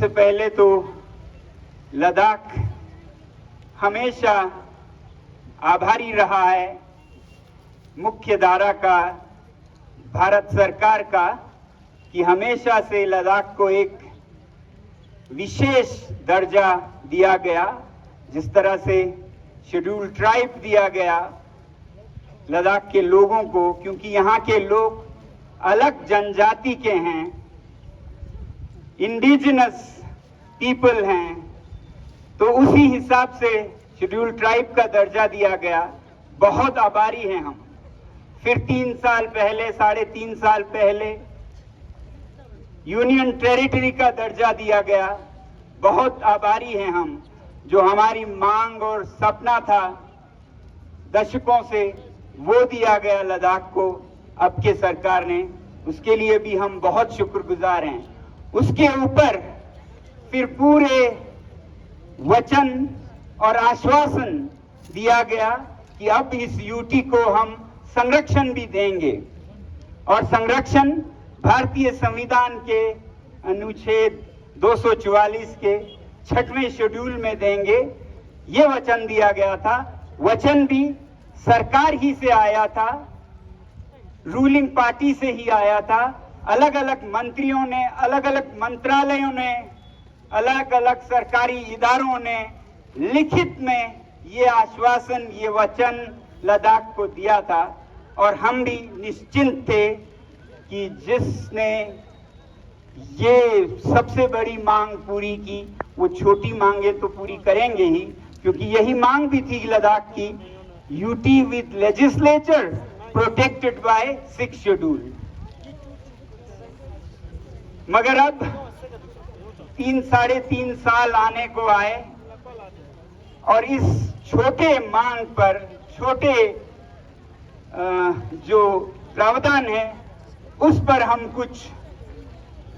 सबसे पहले तो लद्दाख हमेशा आभारी रहा है मुख्य धारा का, भारत सरकार का, कि हमेशा से लद्दाख को एक विशेष दर्जा दिया गया। जिस तरह से शेड्यूल ट्राइब दिया गया लद्दाख के लोगों को, क्योंकि यहाँ के लोग अलग जनजाति के हैं, इंडिजिनस पीपल हैं, तो उसी हिसाब से शेड्यूल ट्राइब का दर्जा दिया गया। बहुत आभारी हैं हम। फिर 3 साल पहले, 3.5 साल पहले यूनियन टेरिटरी का दर्जा दिया गया। बहुत आभारी हैं हम। जो हमारी मांग और सपना था दशकों से, वो दिया गया लद्दाख को अब के सरकार ने, उसके लिए भी हम बहुत शुक्रगुजार हैं। उसके ऊपर फिर पूरे वचन और आश्वासन दिया गया कि अब इस यूटी को हम संरक्षण भी देंगे, और संरक्षण भारतीय संविधान के अनुच्छेद 244 के 6वें शेड्यूल में देंगे। ये वचन दिया गया था। वचन भी सरकार ही से आया था, रूलिंग पार्टी से ही आया था। अलग अलग मंत्रियों ने, अलग अलग मंत्रालयों ने, अलग अलग सरकारी इदारों ने लिखित में ये आश्वासन, ये वचन लद्दाख को दिया था। और हम भी निश्चिंत थे कि जिसने ये सबसे बड़ी मांग पूरी की, वो छोटी मांगे तो पूरी करेंगे ही, क्योंकि यही मांग भी थी लद्दाख की, UT with legislature protected by 6th schedule. मगर अब 3-3.5 साल आने को आए और इस छोटे मांग पर, छोटे जो प्रावधान है, उस पर हम कुछ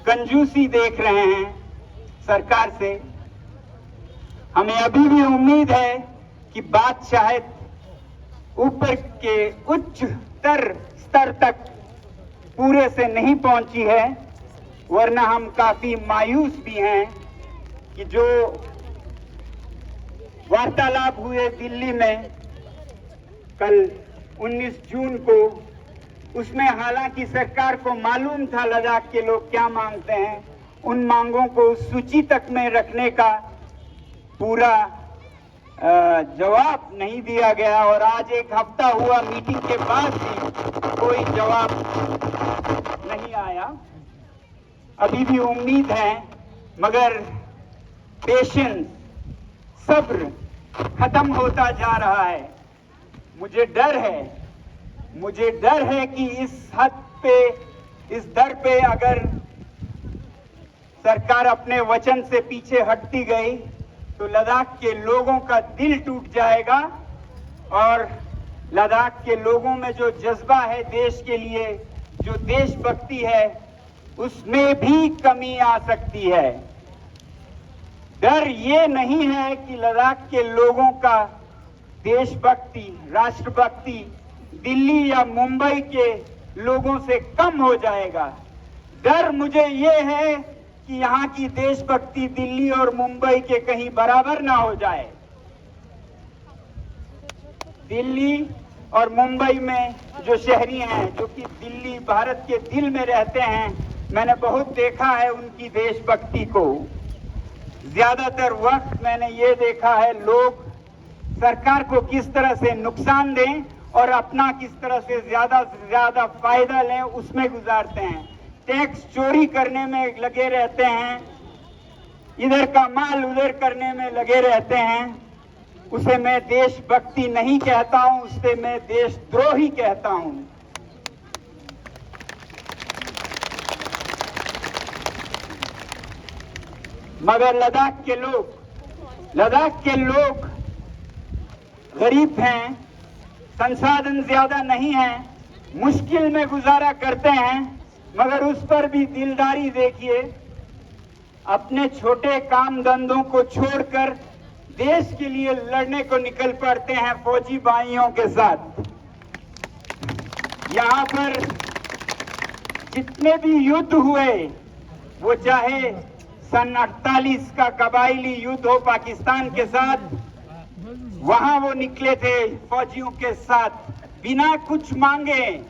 कंजूसी देख रहे हैं सरकार से। हमें अभी भी उम्मीद है कि बात शायद ऊपर के उच्चतर स्तर तक पूरे से नहीं पहुंची है, वरना हम काफी मायूस भी हैं कि जो वार्तालाप हुए दिल्ली में कल 19 जून को, उसमें हालांकि सरकार को मालूम था लद्दाख के लोग क्या मांगते हैं, उन मांगों को सूची तक में रखने का पूरा जवाब नहीं दिया गया। और आज 1 हफ्ता हुआ मीटिंग के बाद भी कोई जवाब नहीं आया। अभी भी उम्मीद है, मगर पेशेंस, सब्र खत्म होता जा रहा है। मुझे डर है कि इस हद पे, इस दर पे अगर सरकार अपने वचन से पीछे हटती गई तो लद्दाख के लोगों का दिल टूट जाएगा, और लद्दाख के लोगों में जो जज्बा है देश के लिए, जो देशभक्ति है, उसमें भी कमी आ सकती है। डर ये नहीं है कि लद्दाख के लोगों का देशभक्ति, राष्ट्रभक्ति दिल्ली या मुंबई के लोगों से कम हो जाएगा। डर मुझे ये है कि यहाँ की देशभक्ति दिल्ली और मुंबई के कहीं बराबर ना हो जाए। दिल्ली और मुंबई में जो शहरी हैं, जो कि दिल्ली भारत के दिल में रहते हैं, मैंने बहुत देखा है उनकी देशभक्ति को। ज्यादातर वक्त मैंने ये देखा है लोग सरकार को किस तरह से नुकसान दें और अपना किस तरह से ज्यादा फायदा लें, उसमें गुजारते हैं। टैक्स चोरी करने में लगे रहते हैं, इधर का माल उधर करने में लगे रहते हैं। उसे मैं देशभक्ति नहीं कहता हूं, उसे मैं देशद्रोही कहता हूं। मगर लद्दाख के लोग गरीब हैं, संसाधन ज्यादा नहीं है, मुश्किल में गुजारा करते हैं, मगर उस पर भी दिलदारी देखिए। अपने छोटे काम धंधों को छोड़कर देश के लिए लड़ने को निकल पड़ते हैं फौजी भाइयों के साथ। यहाँ पर जितने भी युद्ध हुए, वो चाहे सन 48 का कबायली युद्ध हो पाकिस्तान के साथ, वहां वो निकले थे फौजियों के साथ बिना कुछ मांगे,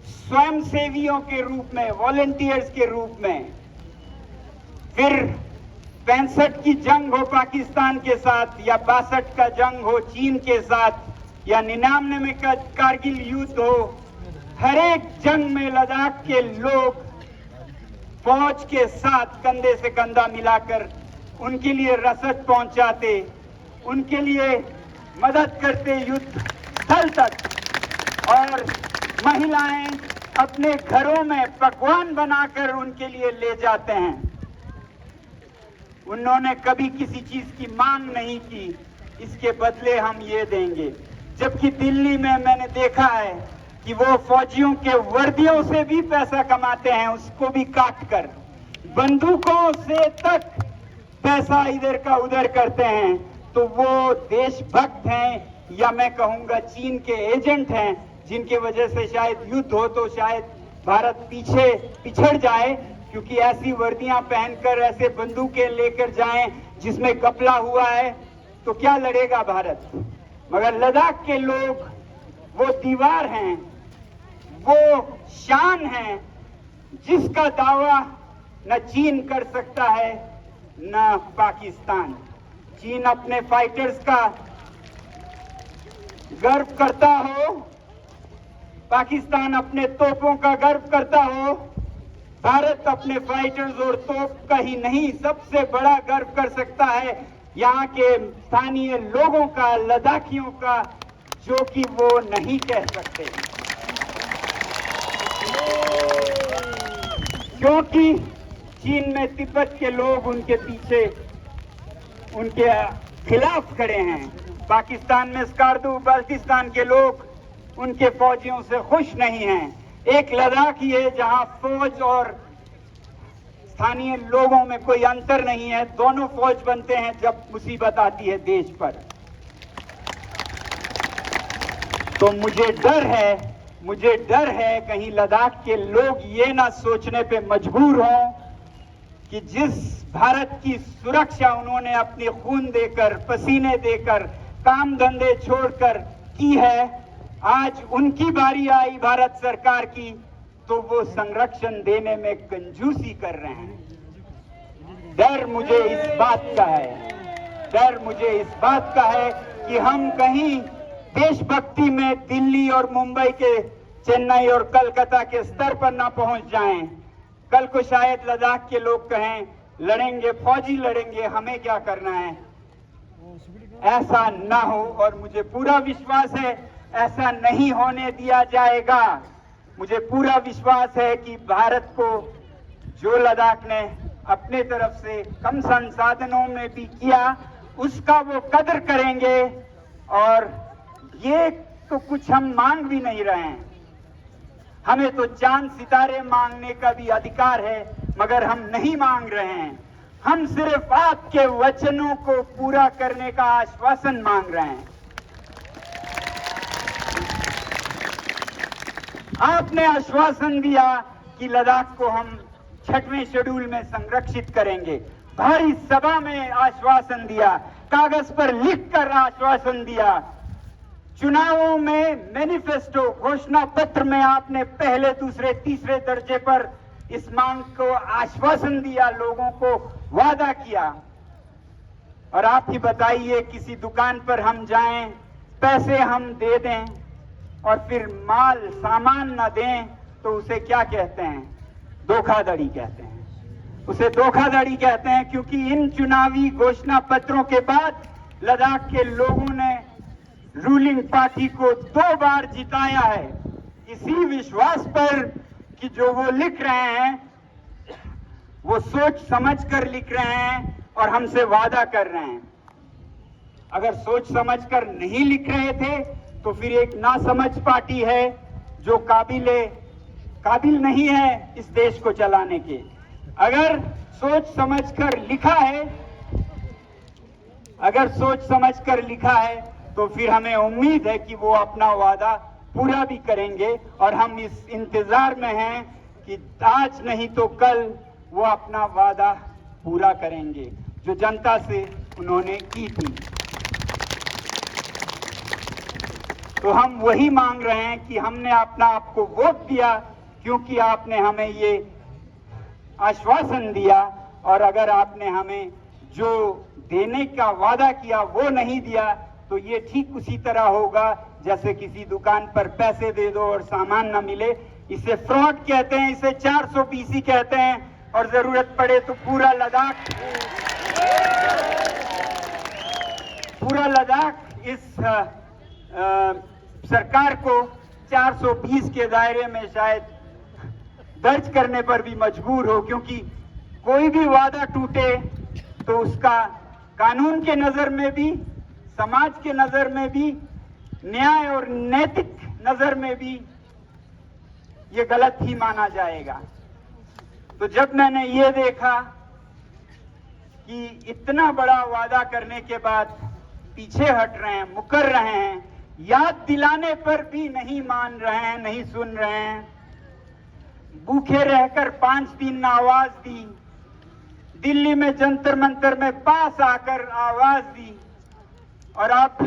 स्वयं सेवियों के रूप में, वॉलंटियर्स के रूप में। फिर 65 की जंग हो पाकिस्तान के साथ, या 62 का जंग हो चीन के साथ, या 99 में का कारगिल युद्ध हो, हर एक जंग में लद्दाख के लोग फौज के साथ कंधे से कंधा मिलाकर उनके लिए रसद पहुंचाते, उनके लिए मदद करते युद्ध स्थल तक। और महिलाएं अपने घरों में पकवान बनाकर उनके लिए ले जाते हैं। उन्होंने कभी किसी चीज की मांग नहीं की, इसके बदले हम ये देंगे। जबकि दिल्ली में मैंने देखा है कि वो फौजियों के वर्दियों से भी पैसा कमाते हैं, उसको भी काट कर, बंदूकों से तक पैसा इधर का उधर करते हैं। तो वो देशभक्त हैं, या मैं कहूंगा चीन के एजेंट हैं, जिनके वजह से शायद युद्ध हो तो शायद भारत पीछे पिछड़ जाए, क्योंकि ऐसी वर्दियां पहनकर ऐसे बंदूकें लेकर जाएं जिसमें कपला हुआ है तो क्या लड़ेगा भारत। मगर लद्दाख के लोग वो दीवार हैं, वो शान है जिसका दावा न चीन कर सकता है न पाकिस्तान। चीन अपने फाइटर्स का गर्व करता हो, पाकिस्तान अपने तोपों का गर्व करता हो, भारत अपने फाइटर्स और तोप का ही नहीं, सबसे बड़ा गर्व कर सकता है यहाँ के स्थानीय लोगों का, लद्दाखियों का, जो कि वो नहीं कह सकते, क्योंकि चीन में तिब्बत के लोग उनके पीछे, उनके खिलाफ खड़े हैं। पाकिस्तान में स्कार्दू बल्तिस्तान के लोग उनके फौजियों से खुश नहीं हैं। एक लद्दाख ही है जहां फौज और स्थानीय लोगों में कोई अंतर नहीं है, दोनों फौज बनते हैं जब मुसीबत आती है देश पर। तो मुझे डर है कहीं लद्दाख के लोग ये ना सोचने पे मजबूर हों कि जिस भारत की सुरक्षा उन्होंने अपने खून देकर, पसीने देकर, काम धंधे छोड़कर की है, आज उनकी बारी आई भारत सरकार की तो वो संरक्षण देने में कंजूसी कर रहे हैं। डर मुझे इस बात का है कि हम कहीं देशभक्ति में दिल्ली और मुंबई के, चेन्नई और कलकत्ता के स्तर पर ना पहुंच जाएं। कल को शायद लद्दाख के लोग कहें लड़ेंगे, फौजी लड़ेंगे, हमें क्या करना है। ऐसा ना हो, और मुझे पूरा विश्वास है ऐसा नहीं होने दिया जाएगा। मुझे पूरा विश्वास है कि भारत को जो लद्दाख ने अपने तरफ से कम संसाधनों में भी किया, उसका वो कदर करेंगे। और ये तो कुछ हम मांग भी नहीं रहे हैं, हमें तो चांद सितारे मांगने का भी अधिकार है, मगर हम नहीं मांग रहे हैं। हम सिर्फ आपके वचनों को पूरा करने का आश्वासन मांग रहे हैं। आपने आश्वासन दिया कि लद्दाख को हम 6वें शेड्यूल में संरक्षित करेंगे, भारी सभा में आश्वासन दिया, कागज पर लिखकर आश्वासन दिया, चुनावों में मैनिफेस्टो घोषणा पत्र में आपने पहले, दूसरे, तीसरे दर्जे पर इस मांग को आश्वासन दिया, लोगों को वादा किया। और आप ही बताइए, किसी दुकान पर हम जाएं, पैसे हम दे दें और फिर माल सामान न दें तो उसे क्या कहते हैं? धोखाधड़ी कहते हैं। उसे धोखाधड़ी कहते हैं, क्योंकि इन चुनावी घोषणा पत्रों के बाद लद्दाख के लोगों ने रूलिंग पार्टी को 2 बार जिताया है, इसी विश्वास पर कि जो वो लिख रहे हैं वो सोच समझ कर लिख रहे हैं और हमसे वादा कर रहे हैं। अगर सोच समझ कर नहीं लिख रहे थे तो फिर एक नासमझ पार्टी है जो काबिल नहीं है इस देश को चलाने के। अगर सोच समझकर लिखा है तो फिर हमें उम्मीद है कि वो अपना वादा पूरा भी करेंगे, और हम इस इंतजार में हैं कि आज नहीं तो कल वो अपना वादा पूरा करेंगे जो जनता से उन्होंने की थी। तो हम वही मांग रहे हैं कि हमने अपना आपको वोट दिया क्योंकि आपने हमें ये आश्वासन दिया, और अगर आपने हमें जो देने का वादा किया वो नहीं दिया तो ये ठीक उसी तरह होगा जैसे किसी दुकान पर पैसे दे दो और सामान ना मिले। इसे फ्रॉड कहते हैं, इसे 400 पीसी कहते हैं, और जरूरत पड़े तो पूरा लद्दाख इस सरकार को 420 के दायरे में शायद दर्ज करने पर भी मजबूर हो, क्योंकि कोई भी वादा टूटे तो उसका कानून के नजर में भी, समाज के नजर में भी, न्याय और नैतिक नजर में भी ये गलत ही माना जाएगा। तो जब मैंने ये देखा कि इतना बड़ा वादा करने के बाद पीछे हट रहे हैं, मुकर रहे हैं, याद दिलाने पर भी नहीं मान रहे हैं, नहीं सुन रहे हैं, भूखे रहकर 5 दिन आवाज दी, दिल्ली में जंतर मंतर में पास आकर आवाज दी, और अब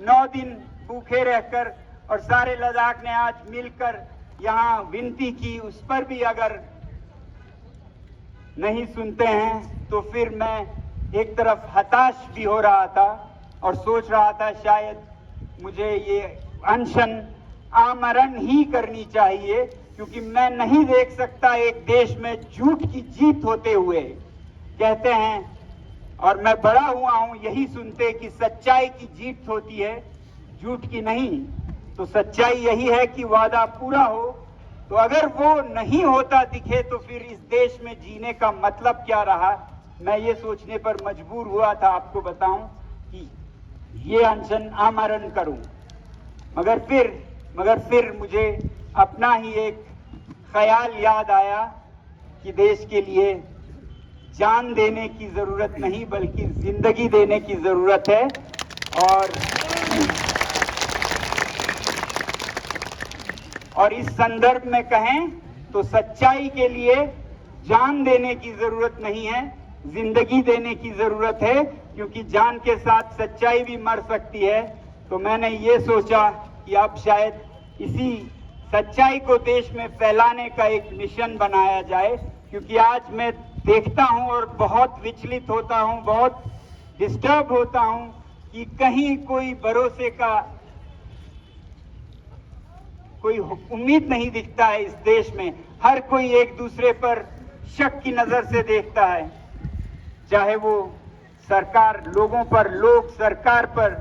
9 दिन भूखे रहकर और सारे लद्दाख ने आज मिलकर यहाँ विनती की, उस पर भी अगर नहीं सुनते हैं तो फिर मैं एक तरफ हताश भी हो रहा था और सोच रहा था शायद मुझे ये अनशन आमरण ही करनी चाहिए, क्योंकि मैं नहीं देख सकता एक देश में झूठ की जीत होते हुए। कहते हैं, और मैं बड़ा हुआ हूं यही सुनते कि सच्चाई की जीत होती है, झूठ की नहीं। तो सच्चाई यही है कि वादा पूरा हो, तो अगर वो नहीं होता दिखे तो फिर इस देश में जीने का मतलब क्या रहा। मैं ये सोचने पर मजबूर हुआ था, आपको बताऊं, कि ये अनशन आमरण करूं, मगर फिर मुझे अपना ही एक ख्याल याद आया कि देश के लिए जान देने की जरूरत नहीं बल्कि जिंदगी देने की जरूरत है। और इस संदर्भ में कहें तो सच्चाई के लिए जान देने की जरूरत नहीं है, जिंदगी देने की जरूरत है, क्योंकि जान के साथ सच्चाई भी मर सकती है। तो मैंने ये सोचा कि अब शायद इसी सच्चाई को देश में फैलाने का एक मिशन बनाया जाए, क्योंकि आज मैं देखता हूं और बहुत विचलित होता हूं, बहुत डिस्टर्ब होता हूं कि कहीं कोई भरोसे का कोई उम्मीद नहीं दिखता है इस देश में। हर कोई एक दूसरे पर शक की नजर से देखता है, चाहे वो सरकार लोगों पर, लोग सरकार पर,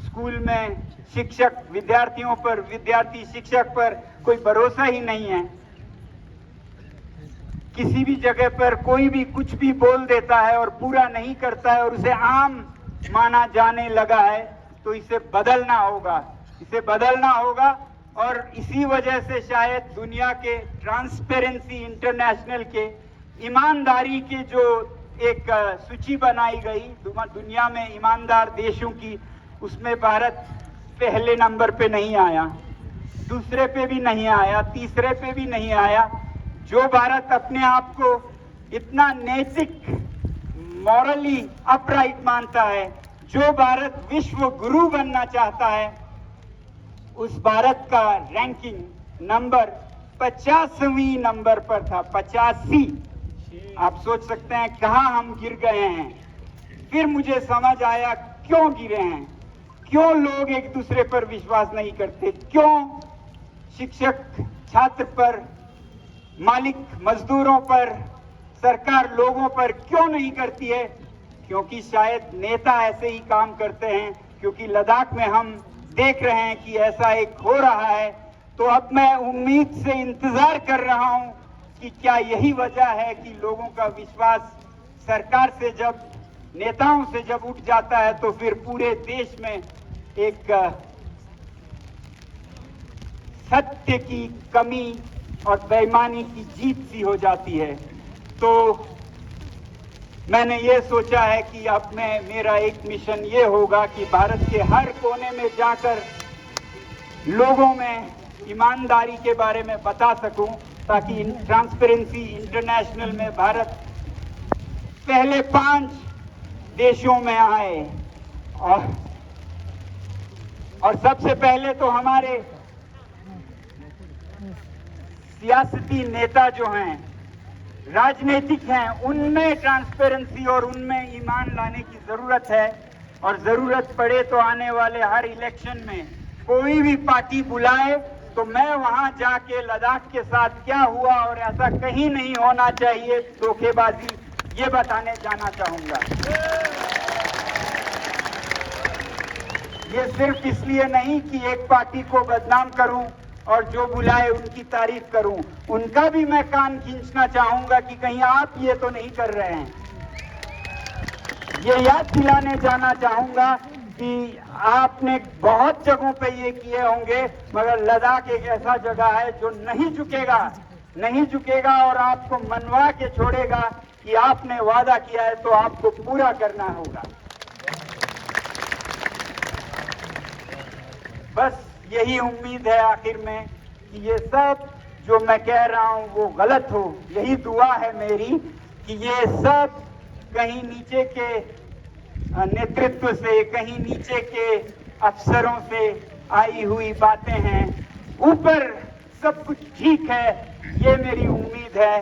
स्कूल में शिक्षक विद्यार्थियों पर, विद्यार्थी शिक्षक पर, कोई भरोसा ही नहीं है। किसी भी जगह पर कोई भी कुछ भी बोल देता है और पूरा नहीं करता है और उसे आम माना जाने लगा है। तो इसे बदलना होगा और इसी वजह से शायद दुनिया के ट्रांसपेरेंसी इंटरनेशनल के ईमानदारी के जो एक सूची बनाई गई दुनिया में ईमानदार देशों की, उसमें भारत पहले नंबर पे नहीं आया, दूसरे पे भी नहीं आया, तीसरे पे भी नहीं आया। जो भारत अपने आप को इतना नैतिक, मॉरली अपराइट मानता है, जो भारत विश्व गुरु बनना चाहता है, उस भारत का रैंकिंग नंबर 50वीं नंबर पर था, 85। आप सोच सकते हैं कहां हम गिर गए हैं। फिर मुझे समझ आया क्यों गिरे हैं, क्यों लोग एक दूसरे पर विश्वास नहीं करते, क्यों शिक्षक छात्र पर, मालिक मजदूरों पर, सरकार लोगों पर क्यों नहीं करती है। क्योंकि शायद नेता ऐसे ही काम करते हैं, क्योंकि लद्दाख में हम देख रहे हैं कि ऐसा एक हो रहा है। तो अब मैं उम्मीद से इंतजार कर रहा हूं कि क्या यही वजह है कि लोगों का विश्वास सरकार से जब, नेताओं से जब उठ जाता है तो फिर पूरे देश में एक सत्य की कमी और बेईमानी की जीत सी हो जाती है। तो मैंने ये सोचा है कि अब मेरा एक मिशन ये होगा कि भारत के हर कोने में जाकर लोगों में ईमानदारी के बारे में बता सकूं, ताकि ट्रांसपेरेंसी इंटरनेशनल में भारत पहले 5 देशों में आए और सबसे पहले तो हमारे सियासती नेता जो हैं, राजनीतिक हैं, उनमें ट्रांसपेरेंसी और उनमें ईमान लाने की जरूरत है। और जरूरत पड़े तो आने वाले हर इलेक्शन में कोई भी पार्टी बुलाए तो मैं वहां जाके लद्दाख के साथ क्या हुआ और ऐसा कहीं नहीं होना चाहिए धोखेबाजी, ये बताने जाना चाहूंगा। ये सिर्फ इसलिए नहीं कि एक पार्टी को बदनाम करूं और जो बुलाए उनकी तारीफ करूं, उनका भी मैं कान खींचना चाहूंगा कि कहीं आप ये तो नहीं कर रहे हैं। ये याद दिलाने जाना चाहूंगा कि आपने बहुत जगहों पे ये किए होंगे, मगर लद्दाख एक ऐसा जगह है जो नहीं झुकेगा और आपको मनवा के छोड़ेगा कि आपने वादा किया है तो आपको पूरा करना होगा। बस यही उम्मीद है आखिर में कि ये सब जो मैं कह रहा हूं वो गलत हो। यही दुआ है मेरी कि ये सब कहीं नीचे के नेतृत्व से, कहीं नीचे के अफसरों से आई हुई बातें हैं। ऊपर सब कुछ ठीक है, ये मेरी उम्मीद है।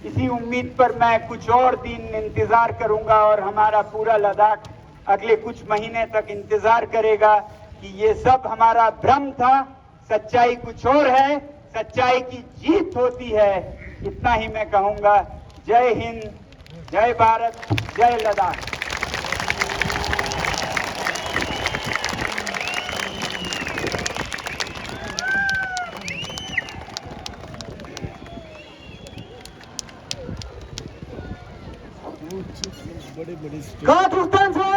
इसी उम्मीद पर मैं कुछ और दिन इंतजार करूंगा और हमारा पूरा लद्दाख अगले कुछ महीने तक इंतजार करेगा कि ये सब हमारा भ्रम था, सच्चाई कुछ और है, सच्चाई की जीत होती है। इतना ही मैं कहूंगा। जय हिंद, जय भारत, जय लद्दाख। Kazakhstan